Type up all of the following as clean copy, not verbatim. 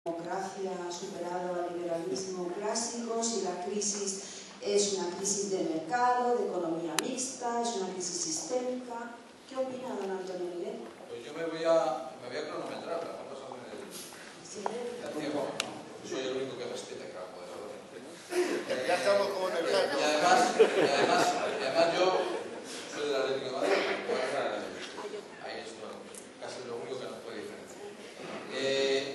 democracia ha superado al liberalismo clásico, si la crisis es una crisis de mercado, de economía mixta, es una crisis sistémica. ¿Qué opina don Antonio Miguel? Pues yo me voy a cronometrar, para no pasarme del tiempo. Soy el único que respeta que va a poder hablar. Ya estamos como en el campo. Y además yo soy de la Atlético de Madrid. Ahí es casi lo único que nos puede diferenciar.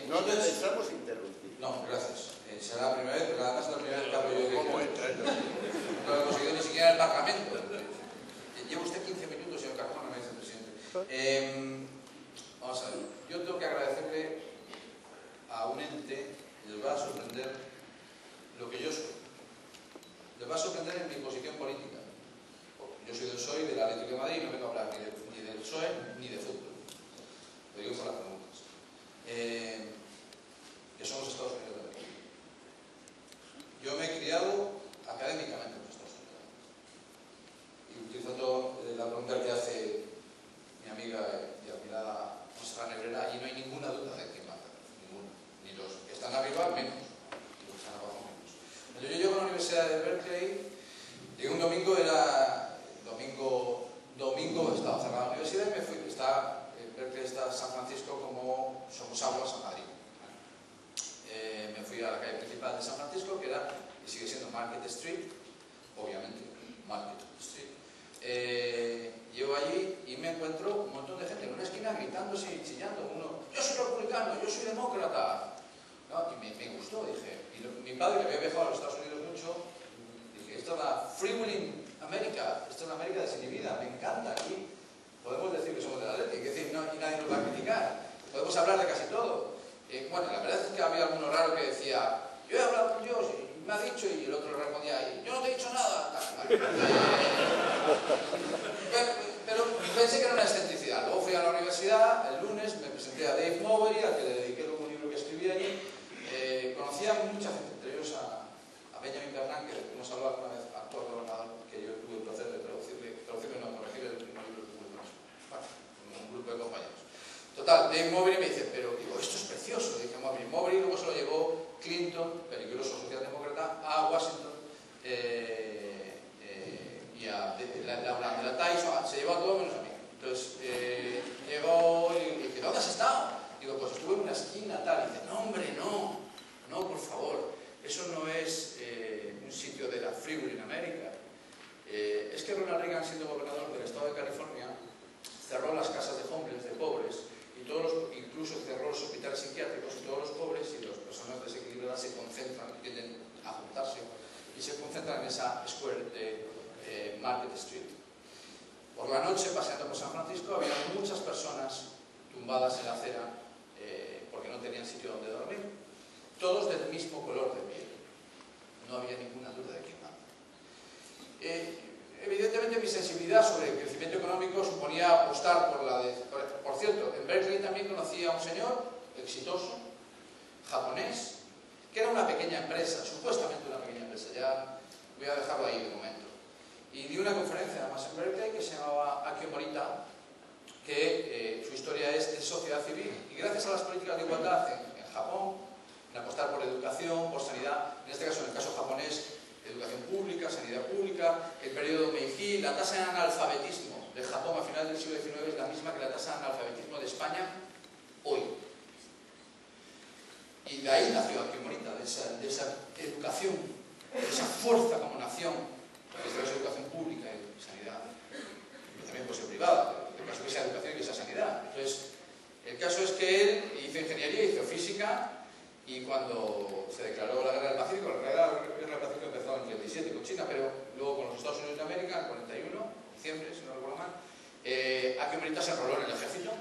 No necesitamos interrumpir. No, gracias. Será la primera vez, pero además es la primera vez que hablo yo de ¿Cómo entra? no he conseguido ni siquiera el Parlamento. Lleva usted 15 minutos, señor Carmona, me dice el presidente. Vamos a ver. Yo tengo que agradecerle a un ente, les va a sorprender lo que yo soy. Les va a sorprender en mi posición política. Yo soy del PSOE y del Atlético de Madrid y no vengo a hablar ni del PSOE ni de fútbol. Lo digo por las preguntas. Que somos Estados Unidos de América. Yo me he criado académicamente en los Estados Unidos. Y utilizando la pregunta que hace mi amiga y admirada Monserrat Nebrera, allí no hay ninguna duda de quién manda. Ninguna. Ni los que están arriba, menos. Ni los que están abajo, menos. Cuando yo llego a la Universidad de Berkeley, llegué un domingo, domingo estaba cerrada la universidad y me fui. Berkeley está San Francisco como somos aguas a Madrid. Me fui a la calle principal de San Francisco, que era, y sigue siendo Market Street, obviamente, Market Street. Llego allí y me encuentro un montón de gente en una esquina gritándose y chillando. Uno, yo soy republicano, yo soy demócrata. ¿No? Y me gustó, dije. Y mi padre, que había viajado a los Estados Unidos mucho, dije, esto es la Freewheeling América, esto es la América desinhibida, me encanta aquí. Podemos decir que somos de la Atlético, y nadie nos va a criticar. Podemos hablar de casi todo. Bueno, la verdad es que había alguno raro que decía, yo he hablado con Dios y me ha dicho, y el otro le respondía, yo no te he dicho nada. Pero pensé que era una excentricidad. Luego fui a la universidad, el lunes, me presenté a Dave Mowbray, al que le dediqué un libro que escribí allí. Conocí a mucha gente, entre ellos a Benjamin Bernanke, que hemos hablado alguna vez, actual gobernador, que yo tuve el placer de corregir el último libro que tuve con un grupo de compañeros. Total, Dave Mowbray me dice, pero digo, esto es precioso. Dije, Mowbray luego se lo llevó Clinton, peligroso socialdemócrata, a Washington y a la Tyson, se llevó a todo menos a mí. Entonces, llegó y dije, ¿dónde has estado? Digo, pues estuve en una esquina tal. Y dice, no hombre, no, por favor, eso no es un sitio de la Freewheeling América. Es que Ronald Reagan, siendo gobernador del estado de California, cerró las casas de homeless, de pobres, incluso cerró los hospitales psiquiátricos, y todos los pobres y las personas desequilibradas se concentran, tienden a juntarse y se concentran en esa square de Market Street. Por la noche, paseando por San Francisco, había muchas personas tumbadas en la acera porque no tenían sitio donde dormir, todos del mismo color de piel. No había ninguna duda de quién manda. Evidentemente mi sensibilidad sobre el crecimiento económico suponía apostar por la de... Por cierto, en Berkeley también conocí a un señor exitoso, japonés, que era una pequeña empresa, supuestamente una pequeña empresa, ya voy a dejarlo ahí de momento. Y di una conferencia además en Berkeley que se llamaba Akio Morita, que su historia es de sociedad civil, y gracias a las políticas de igualdad en Japón, en apostar por educación, por sanidad, en este caso, en el caso japonés, educación pública, sanidad pública, el periodo Meiji, la tasa de analfabetismo de Japón a finales del siglo XIX es la misma que la tasa de analfabetismo de España hoy. Y de ahí nació Akio Morita, de esa educación, de esa fuerza como nación, que es la educación pública y sanidad, y también puede ser privada, pero el caso es que sea educación y que sea sanidad. Entonces, el caso es que él hizo ingeniería, hizo física, y cuando se declaró la Guerra del Pacífico, la Guerra del Pacífico empezó en el 37 con China, pero luego con los Estados Unidos de América, en el 41, diciembre, si no recuerdo mal, Akio Morita se enroló en el ejército,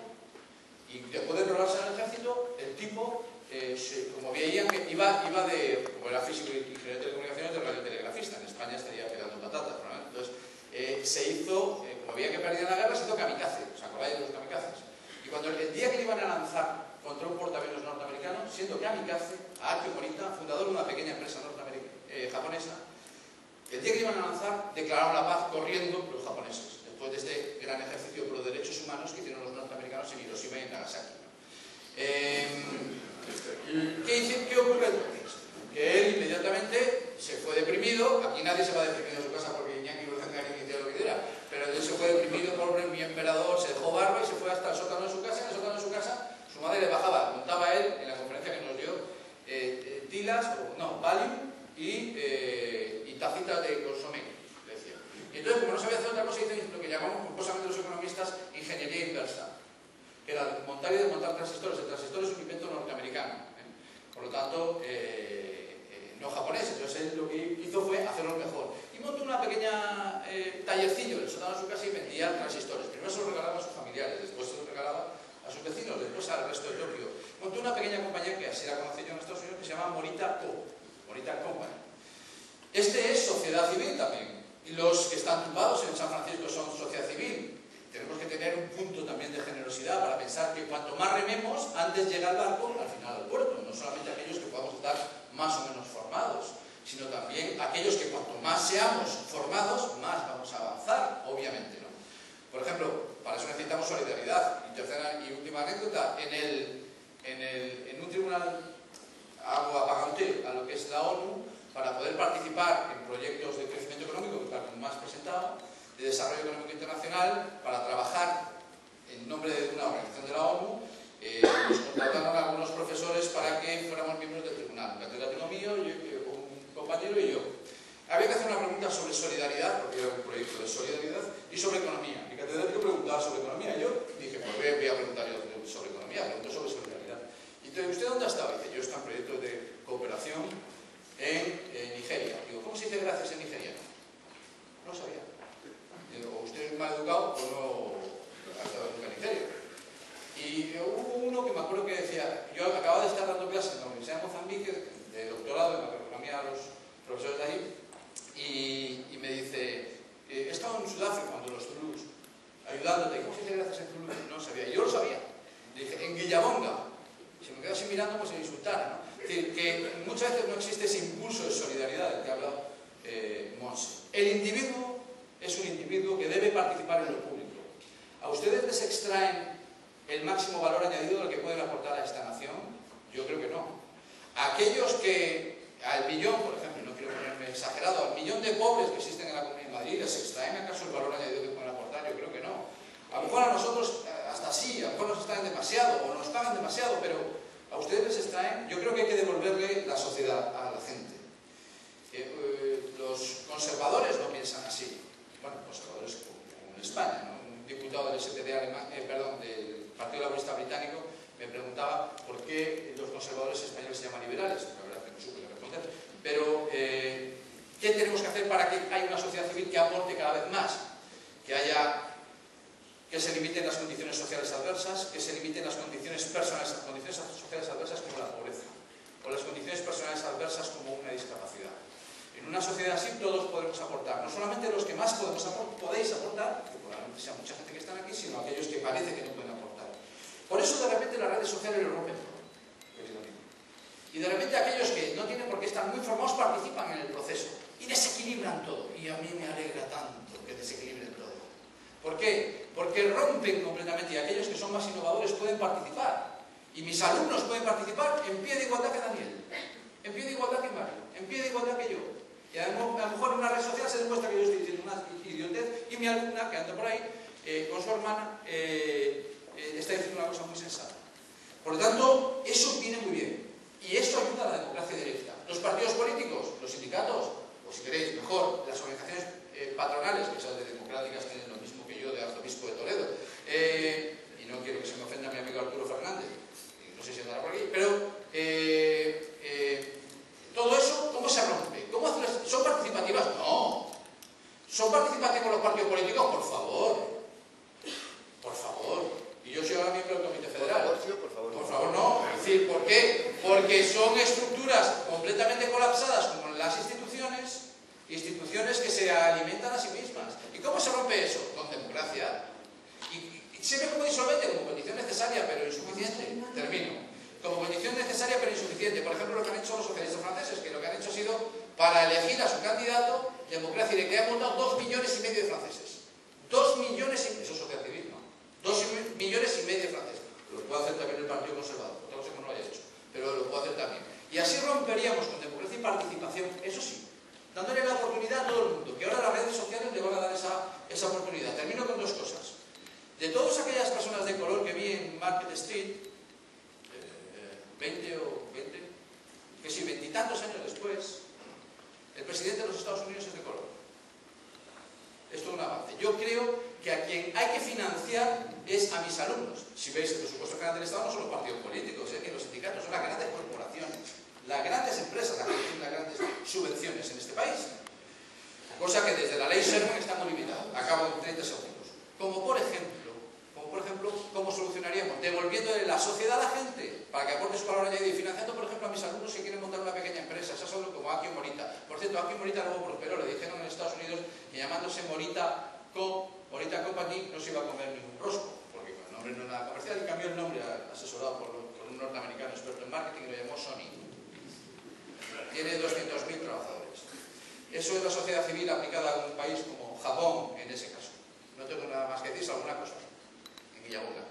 y después de enrolarse en el ejército, el tipo, como veían que iba como era físico y ingeniero de telecomunicaciones, de radiotelegrafista, en España estaría quedando patatas, ¿no? Entonces, se hizo, como veía que perdían la guerra, se hizo kamikaze, ¿os acordáis de los kamikazes? Y cuando el día que le iban a lanzar contra un portaaviones norteamericano, siendo kamikaze, a Akio Morita, fundador de una pequeña empresa japonesa, el día que iban a lanzar, declararon la paz corriendo los japoneses, después de este gran ejercicio por los derechos humanos que hicieron los norteamericanos en Hiroshima y en Nagasaki, ¿no? ¿Qué ocurre entonces? Que él inmediatamente se fue deprimido. Aquí nadie se va deprimido a su casa porque Iñaki Urdangarín hiciera lo que hiciera, pero él se fue deprimido, pobre, mi emperador, se dejó barba y se fue hasta el sótano de su casa. En el sótano de su casa su madre le bajaba, montaba él en la conferencia que nos dio Valium y tacitas de consomé, decía. Y entonces, como no sabía hacer otra cosa, hizo lo que llamamos pomposamente los economistas ingeniería inversa, que era montar y desmontar transistores. El transistor es un invento norteamericano, por lo tanto, no japonés. Entonces él lo que hizo fue hacerlo mejor. Y montó una pequeña tallercillo en el sótano de su casa y vendía transistores. Primero se los regalaba a sus familiares, después se los regalaba a sus vecinos, después al resto de Tokio. Montó una pequeña compañía que así la conocí yo en Estados Unidos, que se llama Morita Co. Morita Company. Este es sociedad civil también. Y los que están tumbados en San Francisco son sociedad civil. Tenemos que tener un punto también de generosidad para pensar que cuanto más rememos, antes llega el barco al final del puerto. No solamente aquellos que podamos estar más o menos formados, sino también aquellos que cuanto más seamos formados, más vamos a avanzar, obviamente, ¿no? Por ejemplo, para eso necesitamos solidaridad. Y tercera y última anécdota, en un tribunal hago apagante a lo que es la ONU para poder participar en proyectos de crecimiento económico, que tal como más presentado, de desarrollo económico internacional, para trabajar en nombre de una organización de la ONU. Nos contrataron a algunos profesores para que fuéramos miembros del tribunal, un catedrático mío, un compañero y yo. Había que hacer una pregunta sobre solidaridad, porque era un proyecto de solidaridad, y sobre economía. Mi catedrático preguntaba sobre economía, y yo dije, pues voy a preguntar yo sobre economía, pregunto sobre solidaridad. Y entonces, ¿usted dónde ha estado? Dice, yo estoy en proyectos de cooperación en Nigeria. Digo, ¿cómo se dice gracias en Nigeria? No sabía. Digo, o usted es mal educado o no ha estado nunca en Nigeria. Y hubo uno que me acuerdo que decía, yo acababa de estar dando clases en la Universidad de Mozambique, de doctorado en macroeconomía a los profesores de ahí, y me dice, he estado en Sudáfrica cuando los Zulus, ayudándote. ¿Cómo se dice gracias en Zulu? No sabía. Yo lo sabía. Le dije, en Guillabonga. Si me quedo así mirando, pues se me insultara, ¿no? Es decir, que muchas veces no existe ese impulso de solidaridad del que habla Monse. El individuo es un individuo que debe participar en lo público. ¿A ustedes les extraen el máximo valor añadido de lo que pueden aportar a esta nación? Yo creo que no. Aquellos que al millón, por ejemplo, no quiero ponerme exagerado, al millón de pobres que existen en la Comunidad de Madrid, ¿les extraen acaso el valor añadido que pueden aportar? Yo creo que no. A lo mejor a nosotros hasta sí, a lo mejor nos extraen demasiado o nos pagan demasiado, pero a ustedes les extraen. Yo creo que hay que devolverle la sociedad a la gente. Los conservadores no piensan así. Bueno, conservadores como en España, ¿no? Un diputado del SPD alemán, del Partido Laborista Británico me preguntaba por qué los conservadores españoles se llaman liberales. La verdad es que no supe responder. Pero, ¿qué tenemos que hacer para que haya una sociedad civil que aporte cada vez más? Que se limiten las condiciones sociales adversas, que se limiten las condiciones personales, condiciones sociales adversas como la pobreza, o las condiciones personales adversas como una discapacidad. En una sociedad así todos podemos aportar, no solamente los que más podéis aportar, que probablemente sea mucha gente que están aquí, sino aquellos que parece que no pueden aportar. Por eso de repente las redes sociales lo rompen todo. Y de repente aquellos que no tienen por qué estar muy formados participan en el proceso y desequilibran todo. Y a mí me alegra tanto que desequilibren todo. ¿Por qué? Porque rompen completamente y aquellos que son más innovadores pueden participar. Y mis alumnos pueden participar en pie de igualdad que Daniel, en pie de igualdad que Mario, en pie de igualdad que yo. Y a lo mejor en una red social se demuestra que yo estoy diciendo una idiotez y mi alumna, que anda por ahí con su hermana, está diciendo una cosa muy sensata. Por lo tanto, eso viene muy bien. Y esto ayuda a la democracia directa. Los partidos políticos, los sindicatos, o si queréis, mejor, las organizaciones patronales, que son de democráticas, tienen lo mismo que yo de arzobispo de Toledo. Y no quiero que se me ofenda mi amigo Arturo Fernández, no sé si andará por aquí, pero todo eso, ¿cómo se rompe? ¿Cómo hacerlas? ¿Son participativas? No. ¿Son participativos los partidos políticos? Por favor. Por favor. Y yo soy ahora miembro del Comité Federal. Por favor, sí, por favor. Por favor, no. Es decir, ¿por qué? Porque son estructuras completamente colapsadas como las instituciones que se alimentan a sí mismas. ¿Y cómo se rompe eso? Con democracia. Y se ve como disolvente, como condición necesaria pero insuficiente. Termino. Como condición necesaria pero insuficiente. Por ejemplo, lo que han hecho los socialistas franceses, que lo que han hecho ha sido, para elegir a su candidato, democracia, y de que han votado 2,5 millones de franceses. 2 millones y... Eso es sociedad civil, ¿no? 2,5 millones de franceses. Lo puede hacer también el Partido Conservador, otra cosa que no lo haya hecho. pero lo puedo hacer también. Y así romperíamos con democracia y participación, eso sí, dándole la oportunidad a todo el mundo, que ahora las redes sociales le van a dar esa oportunidad. Termino con dos cosas. De todas aquellas personas de color que vi en Market Street, 20 que sí, 20 y tantos años después, el presidente de los Estados Unidos es de color. Esto es un avance. Yo creo que a quien hay que financiar es a mis alumnos. Si veis el presupuesto general del Estado, no son los partidos políticos, ni los sindicatos, son las grandes corporaciones, las grandes empresas, las que tienen las grandes subvenciones en este país. Cosa que desde la ley Sherman está muy limitada. Acabo en 30 segundos. Como por ejemplo, ¿cómo solucionaríamos? Devolviéndole la sociedad a la gente para que aporte su valor añadido y financiando, por ejemplo, a mis alumnos que quieren montar una pequeña empresa. Eso es algo como Akio Morita. Por cierto, Akio Morita luego prosperó. Le dijeron en Estados Unidos que llamándose Morita Company no se iba a comer ningún rosco, porque el nombre no era comercial, y cambió el nombre asesorado por un norteamericano experto en marketing y lo llamó Sony. Tiene 200.000 trabajadores. Eso es la sociedad civil aplicada a un país como Japón en ese caso. No tengo nada más que decir, alguna cosa. En Villabuena.